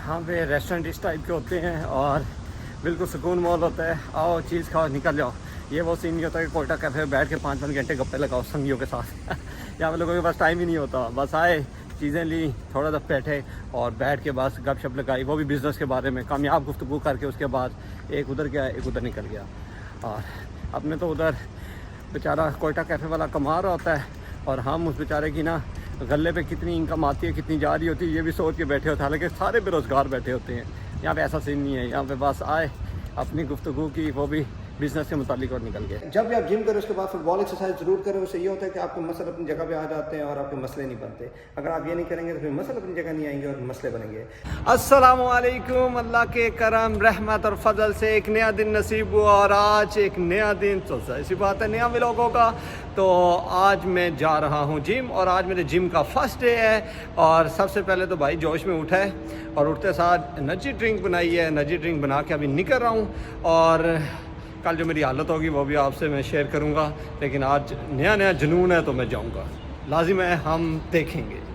यहाँ पे रेस्टोरेंट इस टाइप के होते हैं और बिल्कुल सुकून माहौल होता है। आओ चीज़ खाओ निकल जाओ। ये वो सीन नहीं होता कि कोयटा कैफ़े में बैठ के 5-5 घंटे गप्पे लगाओ संगियों के साथ। यहाँ पे लोगों के पास टाइम ही नहीं होता। बस आए, चीज़ें ली, थोड़ा सा बैठे और बैठ के बस गपशप लगाई, वो भी बिज़नेस के बारे में कामयाब गुफ्तगू करके। उसके बाद एक उधर गया एक उधर निकल गया। और अपने तो उधर बेचारा कोयटा कैफ़े वाला कमा रहा होता है और हम उस बेचारे की ना गले पे कितनी इनकम आती है, कितनी जा रही होती है, ये भी सोच के बैठे होते हैं। हालांकि सारे बेरोज़गार बैठे होते हैं। यहाँ पे ऐसा सीन नहीं है। यहाँ पे बस आए, अपनी गुफ्तगू की, वो भी बिज़नेस के मुतालिक, और निकल गए। जब भी आप जिम करें उसके बाद फुटबॉल एक्सरसाइज ज़रूर करें। उससे ये होता है कि आपके मसले अपनी जगह पे आ जाते हैं और आपके मसले नहीं बनते। अगर आप ये नहीं करेंगे तो फिर मसले अपनी जगह नहीं आएंगे और मसले बनेंगे। अस्सलामु अलैकुम। अल्लाह के करम, रहमत और फजल से एक नया दिन नसीब हुआ और आज एक नया दिन, तो ऐसी बात है नया व्लॉगों का। तो आज मैं जा रहा हूँ जिम और आज मेरे जिम का फर्स्ट डे है। और सबसे पहले तो भाई जोश में उठा है और उठते साथ एनर्जी ड्रिंक बनाई है। एनर्जी ड्रिंक बना के अभी निकल रहा हूँ और कल जो मेरी हालत होगी वो भी आपसे मैं शेयर करूँगा। लेकिन आज नया नया जुनून है तो मैं जाऊँगा, लाजिम है, हम देखेंगे।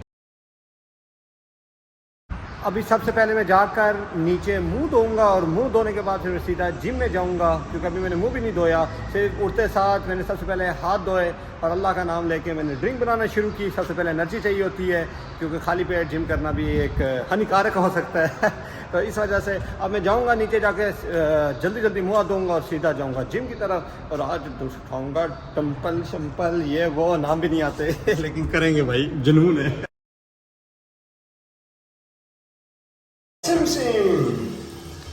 अभी सबसे पहले मैं जाकर नीचे मुंह धोऊंगा और मुंह धोने के बाद फिर सीधा जिम में जाऊंगा, क्योंकि अभी मैंने मुंह भी नहीं धोया। सिर्फ उठते साथ मैंने सबसे पहले हाथ धोए और अल्लाह का नाम लेके मैंने ड्रिंक बनाना शुरू की। सबसे पहले एनर्जी चाहिए होती है, क्योंकि खाली पेट जिम करना भी एक हानिकारक हो सकता है। तो इस वजह से अब मैं जाऊँगा नीचे जाके जल्दी जल्दी मुँह धोऊंगा और सीधा जाऊँगा जिम की तरफ। और आज खाऊँगा टम्पल शम्पल, ये वो नाम भी नहीं आते लेकिन करेंगे भाई, जुनून है।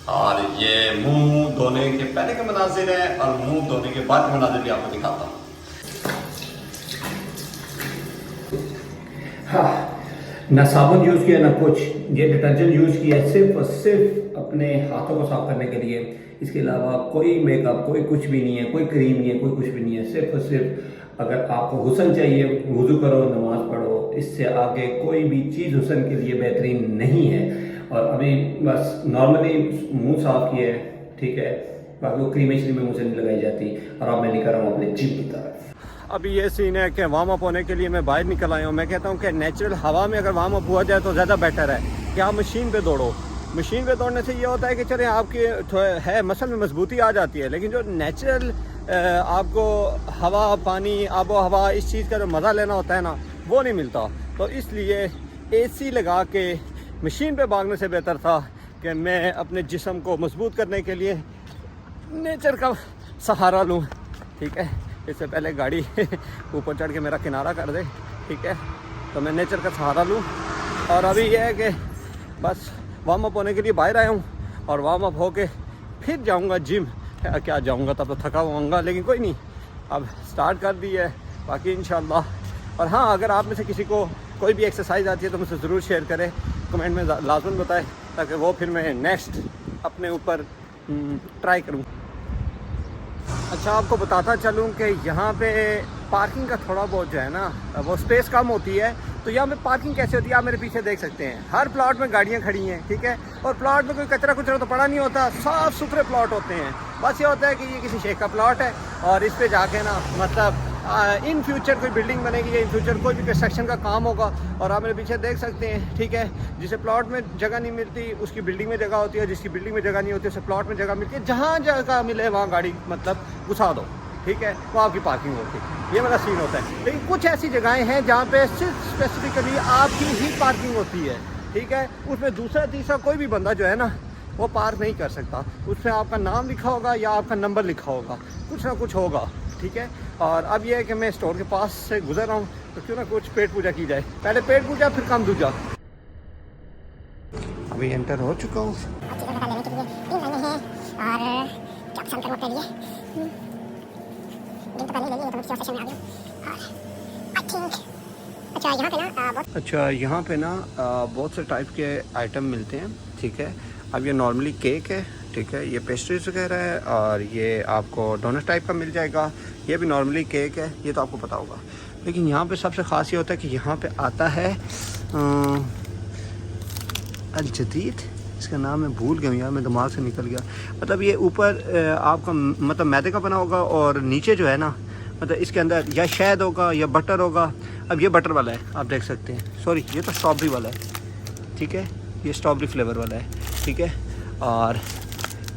और ये मुंह धोने के पहले के मनाजिर है और मुंह धोने के बाद के मनाजिर भी आपको दिखाता हूँ। हाँ, ना साबुन यूज़ किया ना कुछ, ये डिटर्जेंट यूज़ किया सिर्फ और सिर्फ अपने हाथों को साफ करने के लिए। इसके अलावा कोई मेकअप, कोई कुछ भी नहीं है, कोई क्रीम नहीं है, कोई कुछ भी नहीं है। सिर्फ और सिर्फ अगर आपको हुस्न चाहिए, वुज़ू करो, नमाज पढ़ो। इससे आगे कोई भी चीज़ हुस्न के लिए बेहतरीन नहीं है। और अभी बस नॉर्मली मुंह साफ किया है, ठीक है, बाकी वो क्रीमें श्रीमें मुझे नहीं लगाई जाती। और अब मैं निकल रहा हूँ अपने जिम की तरफ। अभी ये सीन है कि वार्म अप होने के लिए मैं बाहर निकल आया हूँ। मैं कहता हूँ कि नेचुरल हवा में अगर वार्म अप हुआ जाए तो ज़्यादा बेटर है कि आप मशीन पे दौड़ो। मशीन पे दौड़ने से ये होता है कि चले आपके है मसल में मजबूती आ जाती है, लेकिन जो नेचुरल आपको हवा, पानी, आबो हवा, इस चीज़ का जो मज़ा लेना होता है ना, वो नहीं मिलता। तो इसलिए AC लगा के मशीन पे भागने से बेहतर था कि मैं अपने जिस्म को मजबूत करने के लिए नेचर का सहारा लूँ, ठीक है। इससे पहले गाड़ी ऊपर चढ़ के मेरा किनारा कर दे, ठीक है, तो मैं नेचर का सहारा लूँ। और अभी यह है कि बस वार्म अप होने के लिए बाहर आया हूँ और वार्म अप होके फिर जाऊँगा जिम। क्या जाऊँगा, तब तो थका हुआऊँगा, लेकिन कोई नहीं, अब स्टार्ट कर दी है, बाकी इंशाल्लाह। और हाँ, अगर आप में से किसी को कोई भी एक्सरसाइज आती है तो मुझसे ज़रूर शेयर करें, कमेंट में लाजमन बताएं, ताकि वो फिर मैं नेक्स्ट अपने ऊपर ट्राई करूं। अच्छा, आपको बताता चलूं कि यहाँ पे पार्किंग का थोड़ा बहुत जो है ना, वो स्पेस कम होती है। तो यहाँ पे पार्किंग कैसे होती है आप मेरे पीछे देख सकते हैं। हर प्लॉट में गाड़ियाँ खड़ी हैं, ठीक है, और प्लॉट में कोई कचरा कुचरा तो पड़ा नहीं होता, साफ़ सुथरे प्लॉट होते हैं। बस ये होता है कि ये किसी शेख का प्लॉट है और इस पर जाके ना, मतलब इन फ्यूचर कोई बिल्डिंग बनेगी या इन फ्यूचर कोई भी कंस्ट्रक्शन का काम होगा। और आप मेरे पीछे देख सकते हैं, ठीक है, जिसे प्लॉट में जगह नहीं मिलती उसकी बिल्डिंग में जगह होती है, जिसकी बिल्डिंग में जगह नहीं होती उसे प्लॉट में जगह मिलती है। जहाँ जगह मिले वहाँ गाड़ी मतलब घुसा दो, ठीक है, वो आपकी पार्किंग होती है। ये मेरा सीन होता है। लेकिन कुछ ऐसी जगहें हैं जहाँ पे सिर्फ स्पेसिफिकली आपकी ही पार्किंग होती है, ठीक है, उसमें दूसरा तीसरा कोई भी बंदा जो है ना वो पार्क नहीं कर सकता। उसमें आपका नाम लिखा होगा या आपका नंबर लिखा होगा, कुछ ना कुछ होगा, ठीक है। और अब यह है कि मैं स्टोर के पास से गुजर रहा हूँ, तो क्यों ना कुछ पेट पूजा की जाए। पहले पेट पूजा फिर काम दूजा। अभी एंटर हो चुका हूँ। अच्छा, यहाँ पे ना बहुत से टाइप के आइटम मिलते हैं, ठीक है। अब ये नॉर्मली केक है, ठीक है, ये पेस्ट्रीज वगैरह है और ये आपको डोनट टाइप का मिल जाएगा। ये भी नॉर्मली केक है, ये तो आपको पता होगा। लेकिन यहाँ पे सबसे ख़ास ये होता है कि यहाँ पे आता है अल जदीद, इसका नाम मैं भूल गया यार, मैं दिमाग से निकल गया। मतलब ये ऊपर आपका मतलब मैदे का बना होगा और नीचे जो है ना, मतलब इसके अंदर या शहद होगा या बटर होगा। अब ये बटर वाला है, आप देख सकते हैं, सॉरी ये तो स्ट्रॉबेरी वाला है, ठीक है, ये स्ट्रॉबेरी फ्लेवर वाला है, ठीक है। और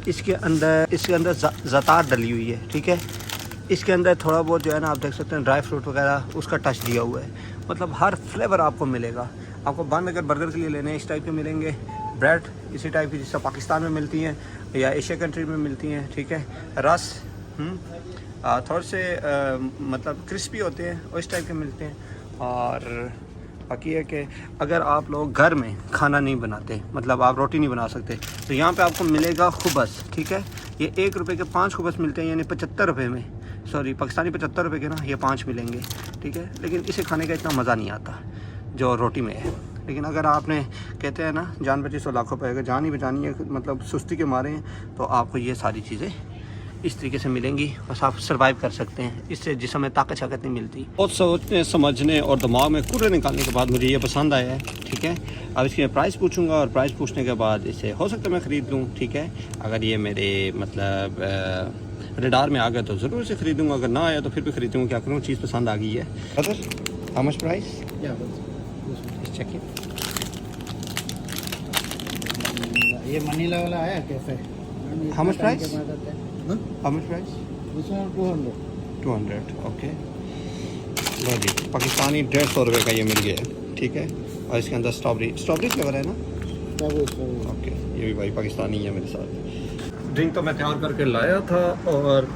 इसके अंदर ज़तार डली हुई है, ठीक है। इसके अंदर थोड़ा बहुत जो है ना, आप देख सकते हैं ड्राई फ्रूट वगैरह उसका टच दिया हुआ है। मतलब हर फ्लेवर आपको मिलेगा। आपको बन अगर बर्गर के लिए लेने हैं इस टाइप के मिलेंगे, ब्रेड इसी टाइप की जिससे पाकिस्तान में मिलती हैं या एशिया कंट्री में मिलती हैं, ठीक है। रस थोड़े से मतलब क्रिस्पी होते हैं और इस टाइप के मिलते हैं। और बाकी है कि अगर आप लोग घर में खाना नहीं बनाते, मतलब आप रोटी नहीं बना सकते, तो यहाँ पे आपको मिलेगा खुबस, ठीक है। ये 1 रुपये के 5 खुबस मिलते हैं, यानी 75 रुपये में, सॉरी पाकिस्तानी 75 रुपये के ना ये 5 मिलेंगे, ठीक है। लेकिन इसे खाने का इतना मज़ा नहीं आता जो रोटी में है। लेकिन अगर आपने कहते हैं ना जान बची सो लाखों पाएगा, जान ही बचानी है, मतलब सुस्ती के मारे हैं, तो आपको ये सारी चीज़ें इस तरीके से मिलेंगी, बस आप सर्वाइव कर सकते हैं। इससे जिसम में ताकत शाकत नहीं मिलती। बहुत सोचने समझने और दिमाग में कुर्रे निकालने के बाद मुझे ये पसंद आया है, ठीक है। अब इसकी मैं प्राइस पूछूंगा और प्राइस पूछने के बाद इसे हो सकता है मैं ख़रीद लूँ, ठीक है। अगर ये मेरे मतलब रेडार में आ गया तो ज़रूर से ख़रीदूँगा, अगर ना आया तो फिर भी ख़रीदूँगा, क्या करूँ, चीज़ पसंद आ गई है। Other how much price? Check ये मनीला वाला है cafe. How much price? How much price? This one 200. 200, okay. लो जी, पाकिस्तानी 150 रुपये का ये मिल गया है, ठीक है। और इसके अंदर स्ट्रॉबेरी फ्लेवर है ना, ओके। ये भी भाई पाकिस्तानी है मेरे साथ। ड्रिंक तो मैं तैयार करके लाया था और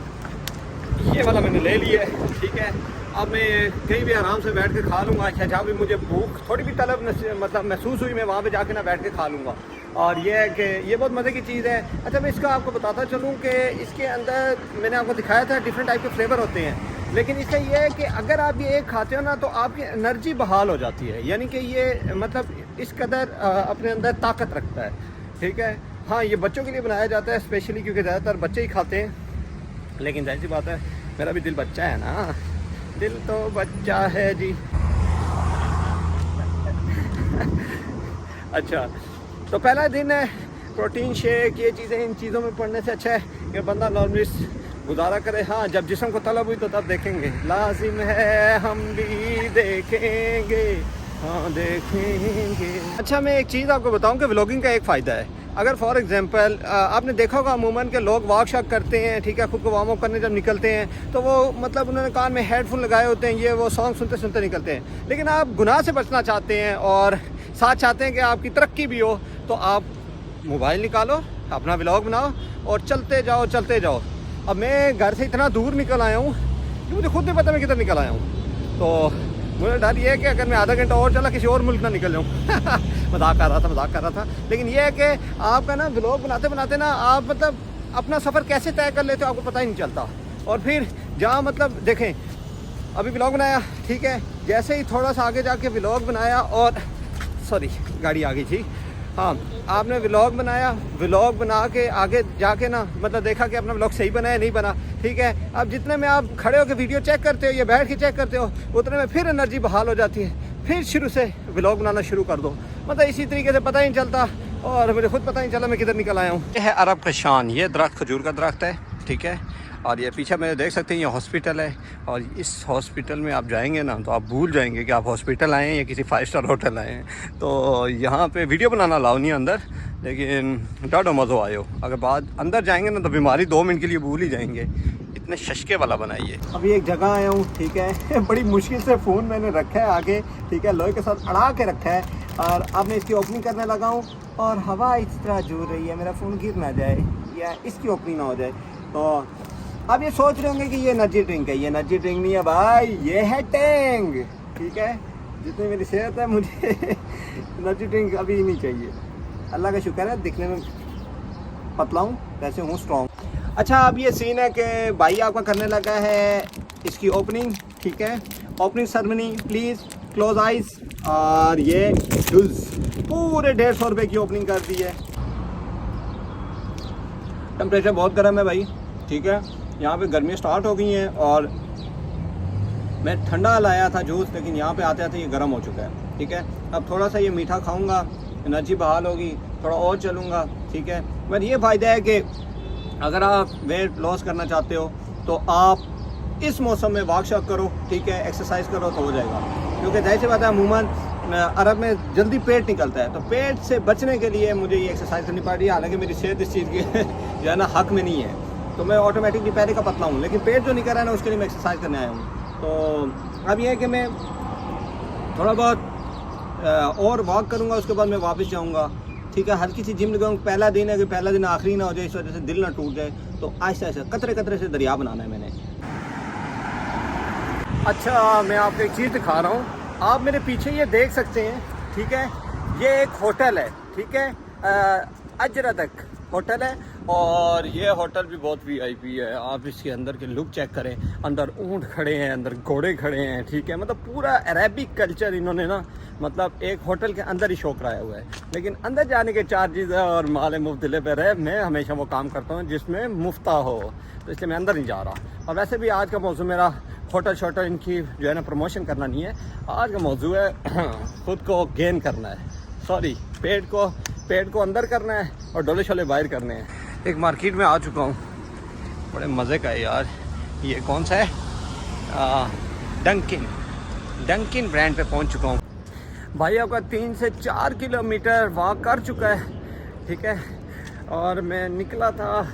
ये वाला मैंने ले लिया है, ठीक है। अब मैं कहीं भी आराम से बैठ के खा लूँगा। अच्छा, जहाँ भी मुझे भूख थोड़ी भी तलब मतलब महसूस हुई, मैं वहाँ पे जाके ना बैठ के खा लूँगा। और ये है कि ये बहुत मज़े की चीज़ है। अच्छा, मैं इसका आपको बताता चलूँ कि इसके अंदर मैंने आपको दिखाया था डिफरेंट टाइप के फ्लेवर होते हैं, लेकिन इसका ये है कि अगर आप ये एक खाते हो ना तो आपकी एनर्जी बहाल हो जाती है, यानी कि ये मतलब इस कदर अपने अंदर ताकत रखता है, ठीक है। हाँ, ये बच्चों के लिए बनाया जाता है स्पेशली, क्योंकि ज़्यादातर बच्चे ही खाते हैं। लेकिन जाहिर सी बात है मेरा भी दिल बच्चा है ना, दिल तो बच्चा है जी। अच्छा, तो पहला दिन है, प्रोटीन शेक ये चीज़ें, इन चीज़ों में पढ़ने से अच्छा है कि बंदा नॉर्मली गुजारा करे। हाँ, जब जिस्म को तलब हुई तो तब देखेंगे, लाजिम है हम भी देखेंगे, हाँ देखेंगे। अच्छा, मैं एक चीज़ आपको बताऊं कि व्लॉगिंग का एक फ़ायदा है। अगर फॉर एग्जांपल आपने देखा होगा अमूमन के लोग वॉक शॉक करते हैं, ठीक है, खुद को वार्म अप करने जब निकलते हैं तो वो मतलब उन्होंने कान में हेडफोन लगाए होते हैं, ये वो सॉन्ग सुनते सुनते निकलते हैं। लेकिन आप गुनाह से बचना चाहते हैं और साथ चाहते हैं कि आपकी तरक्की भी हो, तो आप मोबाइल निकालो, अपना व्लॉग बनाओ और चलते जाओ चलते जाओ। अब मैं घर से इतना दूर निकल आया हूँ कि मुझे खुद नहीं पता मैं किधर निकल आया हूँ। तो मुझे डर ये है कि अगर मैं आधा घंटा और चला किसी और मुल्क ना निकल जाऊँ। मजाक कर रहा था। लेकिन ये है कि आपका ना व्लॉग बनाते बनाते ना आप मतलब अपना सफ़र कैसे तय कर लेते हो आपको पता ही नहीं चलता। और फिर जहाँ मतलब देखें, अभी व्लॉग बनाया, ठीक है, जैसे ही थोड़ा सा आगे जाके व्लॉग बनाया और सॉरी गाड़ी आ गई थी, हाँ, आपने व्लॉग बनाया, व्लॉग बना के आगे जाके ना मतलब देखा कि अपना व्लॉग सही बना है नहीं बना, ठीक है। अब जितने में आप खड़े होकर वीडियो चेक करते हो या बैठ के चेक करते हो, उतने में फिर एनर्जी बहाल हो जाती है, फिर शुरू से व्लॉग बनाना शुरू कर दो। मतलब इसी तरीके से पता ही नहीं चलता और मुझे खुद पता नहीं चला मैं किधर निकल आया हूँ। ये है अरब का शान, ये दरख्त खजूर का दरख्त है, ठीक है। और ये पीछे में देख सकते हैं ये हॉस्पिटल है, और इस हॉस्पिटल में आप जाएंगे ना तो आप भूल जाएंगे कि आप हॉस्पिटल आए हैं या किसी 5 स्टार होटल आए हैं। तो यहाँ पे वीडियो बनाना अलाउ नहीं है अंदर, लेकिन डाढ़ो मज़ो आयो। अगर बाद अंदर जाएंगे ना तो बीमारी 2 मिनट के लिए भूल ही जाएंगे, इतने शशके वाला बनाइए। अभी एक जगह आया हूँ, ठीक है। बड़ी मुश्किल से फ़ोन मैंने रखा है आगे, ठीक है, लोहे के साथ अड़ा के रखा है, और अब मैं इसकी ओपनिंग करने लगा हूँ और हवा इस तरह झूल रही है, मेरा फ़ोन गिर ना जाए या इसकी ओपनिंग ना हो जाए। तो अब ये सोच रहे होंगे कि ये एनर्जी ड्रिंक है, ये एनर्जी ड्रिंक नहीं है भाई, ये है टैंग, ठीक है। जितनी मेरी सेहत है मुझे एनर्जी ड्रिंक अभी नहीं चाहिए। अल्लाह का शुक्र है दिखने में पतला हूँ, वैसे हूँ स्ट्रॉन्ग। अच्छा, अब ये सीन है कि भाई आपका करने लगा है इसकी ओपनिंग, ठीक है। Opening ceremony, please close eyes. और ये पूरे 150 रुपये की ओपनिंग कर दी है। टेम्परेचर बहुत गर्म है भाई, ठीक है। यहाँ पे गर्मियाँ स्टार्ट हो गई हैं और मैं ठंडा लाया था जूस, लेकिन यहाँ पे आते आते ये गर्म हो चुका है, ठीक है। अब थोड़ा सा ये मीठा खाऊंगा, एनर्जी बहाल होगी, थोड़ा और चलूँगा, ठीक है। मगर ये फ़ायदा है कि अगर आप वेट लॉस करना चाहते हो तो आप इस मौसम में वॉक शॉक करो, ठीक है, एक्सरसाइज करो तो हो जाएगा। क्योंकि जाहिर सी बात है अमूमन अरब में जल्दी पेट निकलता है, तो पेट से बचने के लिए मुझे ये एक्सरसाइज करनी पड़ रही है। हालांकि मेरी सेहत इस चीज़ की जो है ना हक में नहीं है, तो मैं ऑटोमेटिकली पहले का पतला हूँ, लेकिन पेट जो नहीं कर रहा है ना, उसके लिए मैं एक्सरसाइज करने आया हूँ। तो अब ये है कि मैं थोड़ा बहुत और वॉक करूँगा, उसके बाद मैं वापस जाऊँगा। ठीक है, हल्की सी जिम लगाऊँगा। पहला दिन है कि पहला दिन आखिरी ना हो जाए, इस वजह से दिल ना टूट जाए, तो आहिस्ता आहिस्ता कतरे कतरे से दरिया बनाना है मैंने। अच्छा, मैं आपको एक चीज़ दिखा रहा हूँ। आप मेरे पीछे ये देख सकते हैं, ठीक है, ये एक होटल है, ठीक है, अजरदक होटल है, और ये होटल भी बहुत वीआईपी है। आप इसके अंदर के लुक चेक करें, अंदर ऊँट खड़े हैं, अंदर घोड़े खड़े हैं, ठीक है, मतलब पूरा अरेबिक कल्चर इन्होंने ना, मतलब एक होटल के अंदर ही शो कराया हुआ है। लेकिन अंदर जाने के चार्जेस है और माल मुफ्त दिले पर है। मैं हमेशा वो काम करता हूँ जिसमें मुफ्ता हो, तो इसलिए मैं अंदर नहीं जा रहा। और वैसे भी आज का मौजू मेरा होटल शोटल इनकी जो है ना प्रमोशन करना नहीं है। आज का मौजू है खुद को गेन करना है, सॉरी पेट को अंदर करना है और डोले शोले बाहर करने हैं। एक मार्केट में आ चुका हूँ, बड़े मज़े का है यार। ये कौन सा है, डंकिन ब्रांड पे पहुँच चुका हूँ। भाई आपका 3 से 4 किलोमीटर वॉक कर चुका है, ठीक है, और मैं निकला था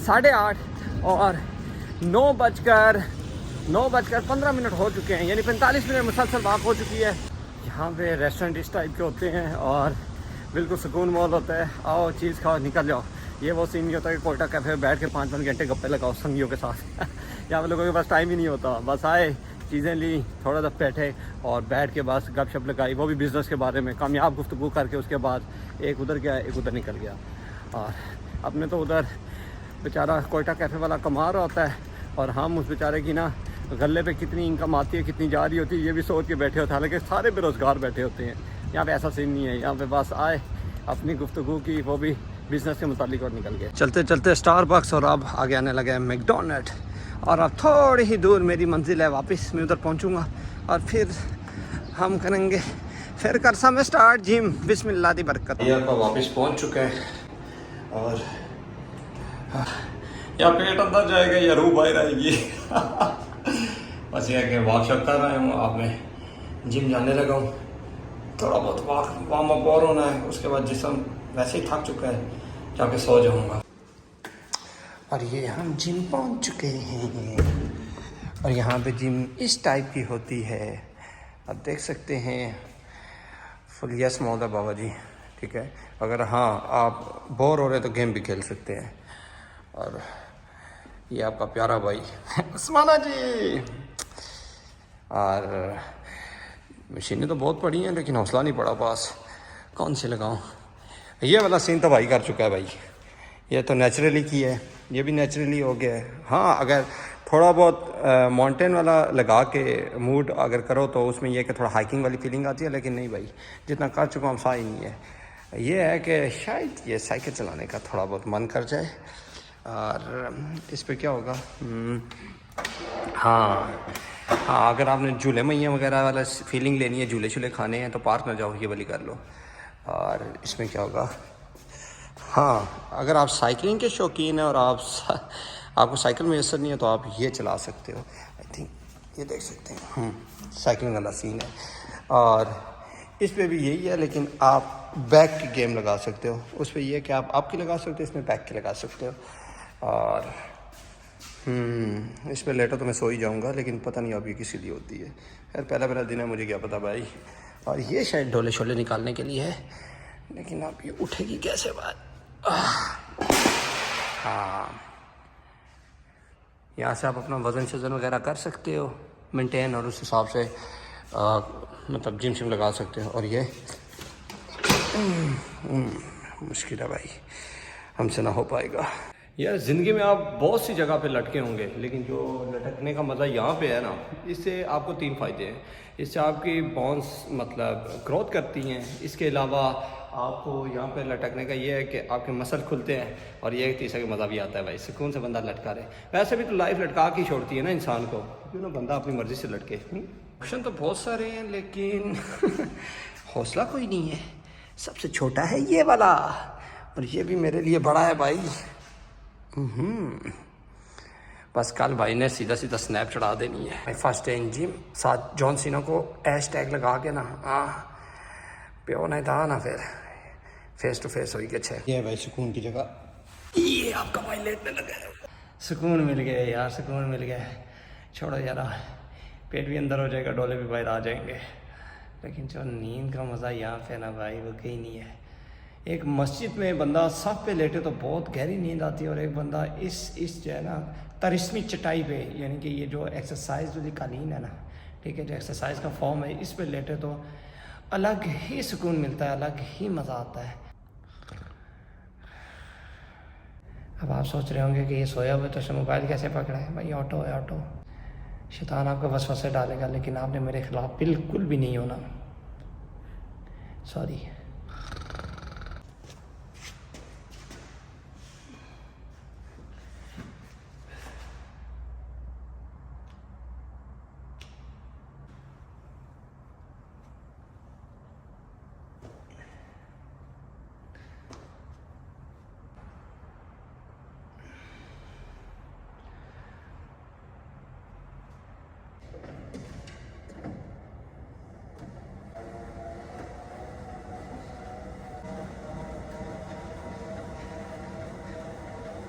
8:30 और 9:15 हो चुके हैं, यानी 45 मिनट मुसलसल वॉक हो चुकी है। यहाँ पे रेस्टोरेंट इस टाइप के होते हैं और बिल्कुल सुकून मॉल होता है। आओ चीज़ खाओ निकल जाओ। ये वो सीन नहीं होता कि कोयटा कैफ़े में बैठ के 5-5 घंटे गप्पे लगाओ संगियों के साथ। यहाँ पे लोगों के पास टाइम ही नहीं होता, बस आए, चीज़ें ली, थोड़ा सा बैठे और बैठ के बस गपशप लगाई, वो भी बिज़नेस के बारे में कामयाब गुफ्तगू करके। उसके बाद एक उधर गया, एक उधर निकल गया। और अपने तो उधर बेचारा कोयटा कैफ़े वाला कमा रहा होता है और हम उस बेचारे की ना गले पे कितनी इनकम आती है, कितनी जा रही होती है, ये भी सोच के बैठे होते हैं। हालांकि सारे बेरोज़गार बैठे होते हैं। यहाँ पे ऐसा सीन नहीं है, यहाँ पे बस आए, अपनी गुफ्तगू की, वो भी बिज़नेस के मुतालिक, और निकल गए। चलते चलते स्टारबक्स और अब आगे आने लगे मैकडोनल्ड, और अब थोड़ी ही दूर मेरी मंजिल है, वापस मैं उधर पहुँचूँगा और फिर हम करेंगे फिर करसा में स्टार्ट जिम। बिस्मिल्लाह दी बरकत। यहाँ पर वापस पहुँच चुके हैं और या पेट अंदर जाएगा या रूह बाहर आएगी। बस ये कि वॉकशॉप कर रहा हूँ, अब मैं जिम जाने लगा हूँ। थोड़ा बहुत वार्म अप और होना है, उसके बाद जिस्म वैसे ही थक चुका है, जाके सो जाऊँगा। और ये हम जिम पहुँच चुके हैं और यहाँ पे जिम इस टाइप की होती है, आप देख सकते हैं। फुल यस मौदा बाबा जी, ठीक है। अगर हाँ आप बोर हो रहे तो गेम भी खेल सकते हैं। और ये आपका प्यारा भाई उस्माना जी। और मशीनें तो बहुत पड़ी हैं लेकिन हौसला नहीं पड़ा पास, कौन से लगाऊं। ये वाला सीन तो भाई कर चुका है भाई, ये तो नेचुरली की है, ये भी नेचुरली हो गया है। हाँ अगर थोड़ा बहुत माउंटेन वाला लगा के मूड अगर करो तो उसमें यह कि थोड़ा हाइकिंग वाली फीलिंग आती है, लेकिन नहीं भाई जितना कर चुका हूँ सा ही नहीं है। ये है कि शायद ये साइकिल चलाने का थोड़ा बहुत मन कर जाए। और इस पे क्या होगा, हाँ अगर आपने झूले मैया वगैरह वाला फीलिंग लेनी है, झूले शूले खाने हैं, तो पार्क में जाओ, ये वाली कर लो। और इसमें क्या होगा, हाँ अगर आप साइकिलिंग के शौकीन हैं और आपको साइकिल मैसर नहीं है तो आप ये चला सकते हो। आई थिंक ये देख सकते हैं, साइकिलिंग वाला सीन है। और इस पे भी यही है, लेकिन आप बैक की गेम लगा सकते हो। उस पर यह है कि आप आपकी लगा सकते हो, इसमें बैक की लगा सकते हो। और इस पर लेटा तो मैं सो ही जाऊँगा, लेकिन पता नहीं अभी किसी लिए होती है। खैर पहला दिन है, मुझे क्या पता भाई। और ये शायद ढोले शोले निकालने के लिए है, लेकिन अब ये उठेगी कैसे बात। हाँ यहाँ से आप अपना वज़न शज़न वगैरह कर सकते हो मेंटेन, और उस हिसाब से मतलब जिम शिम लगा सकते हो। और ये मुश्किल है भाई, हमसे ना हो पाएगा। यार ज़िंदगी में आप बहुत सी जगह पे लटके होंगे, लेकिन जो लटकने का मज़ा यहाँ पे है ना, इससे आपको 3 फ़ायदे हैं। इससे आपकी बोन्स मतलब ग्रोथ करती हैं। इसके अलावा आपको यहाँ पे लटकने का ये है कि आपके मसल खुलते हैं, और ये तीसरा का मज़ा भी आता है भाई, सुकून से बंदा लटका रहे। वैसे भी तो लाइफ लटका के छोड़ती है ना इंसान को, क्यों ना बंदा अपनी मर्ज़ी से लटके। ऑप्शन तो बहुत सारे हैं, लेकिन हौसला कोई नहीं है। सबसे छोटा है ये वाला, और ये भी मेरे लिए बड़ा है भाई। बस कल भाई ने सीधा सीधा स्नैप चढ़ा देनी है। फर्स्ट डे इन जिम, साथ जॉन सीना को #टैग लगा के ना प्यो नहीं था ना, फिर फेस टू फेस हुई के ये है भाई सुकून की जगह। ये आपका भाई लेटने लगा है। सुकून मिल गया यार, सुकून मिल गया। छोड़ो यार, पेट भी अंदर हो जाएगा, डोले भी बाहर आ जाएंगे, लेकिन जो नींद का मज़ा यहाँ पे ना भाई वो कहीं नहीं है। एक मस्जिद में बंदा सफ पे लेटे तो बहुत गहरी नींद आती है, और एक बंदा इस जो है ना तरिस्मी चटाई पे, यानी कि ये जो एक्सरसाइज वाली कालीन है ना, ठीक है, जो एक्सरसाइज का फॉर्म है, इस पे लेटे तो अलग ही सुकून मिलता है, अलग ही मज़ा आता है। अब आप सोच रहे होंगे कि ये सोया हुआ तो मोबाइल कैसे पकड़ा है? भाई ऑटो है, ऑटो। शैतान आपको वसवसे डालेगा, लेकिन आपने मेरे खिलाफ बिल्कुल भी नहीं होना। सॉरी।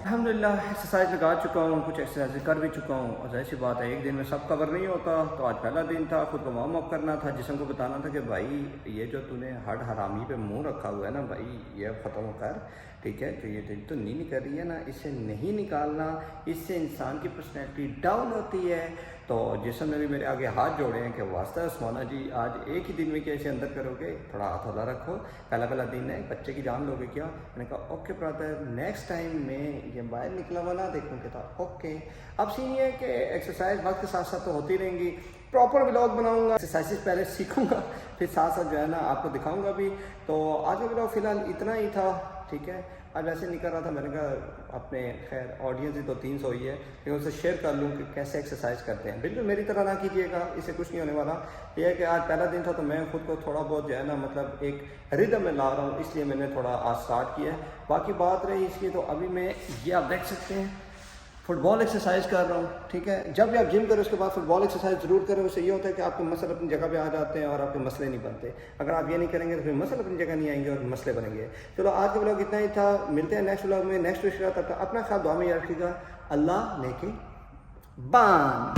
अल्हम्दुलिल्लाह एक्सरसाइज लगा चुका हूँ, कुछ एक्सरसाइज कर भी चुका हूँ, और जाहिर सी बात है एक दिन में सब कवर नहीं होता। तो आज पहला दिन था, खुद को वार्म अप करना था, जिस्म को बताना था कि भाई ये जो तूने हर हरामी पे मुंह रखा हुआ है ना भाई, ये ख़त्म कर, ठीक है। तो ये दिल तो नहीं कर रही है ना, इसे नहीं निकालना, इससे इंसान की पर्सनैलिटी डाउन होती है। तो जिसम ने भी मेरे आगे हाथ जोड़े हैं कि वास्ता उस्माना जी, आज एक ही दिन में कैसे अंदर करोगे, थोड़ा हाथ हौला रखो, पहला दिन है, बच्चे की जान लोगे क्या? मैंने कहा ओके ब्रदर, नेक्स्ट टाइम में ये बाहर निकला हुआ ना देखूँगा था। ओके, अब सीन ये है कि एक्सरसाइज वक्त के साथ साथ तो होती रहेंगी, प्रॉपर व्लॉग बनाऊंगा, एक्सरसाइज पहले सीखूंगा, फिर साथ साथ जो है ना आपको दिखाऊंगा भी। तो आज का व्लॉग फिलहाल इतना ही था, ठीक है। आज वैसे नहीं कर रहा था, मैंने कहा अपने खैर ऑडियंस ही तो 300 ही है, लेकिन उनसे शेयर कर लूँ कि कैसे एक्सरसाइज करते हैं। बिल्कुल मेरी तरह ना कीजिएगा, इससे कुछ नहीं होने वाला। यह है कि आज पहला दिन था तो मैं खुद को थोड़ा बहुत जो है ना मतलब एक रिदम में ला रहा हूँ, इसलिए मैंने थोड़ा आज स्टार्ट किया है। बाकी बात रही इसकी, तो अभी मैं ये आप देख सकते हैं फुटबॉल एक्सरसाइज कर रहा हूँ, ठीक है। जब भी आप जिम करें उसके बाद फुटबॉल एक्सरसाइज ज़रूर करें, उससे ये होता है कि आपके मसल अपनी जगह पे आ जाते हैं और आपके मसले नहीं बनते। अगर आप ये नहीं करेंगे तो फिर मसल अपनी जगह नहीं आएंगे और मसले बनेंगे। चलो आज का व्लॉग इतना ही था, मिलते हैं नेक्स्ट व्लॉग में, नेक्स्ट विषय। तब तक अपना ख्याल दुआ में याद रखिएगा। अल्लाह नेकी बान।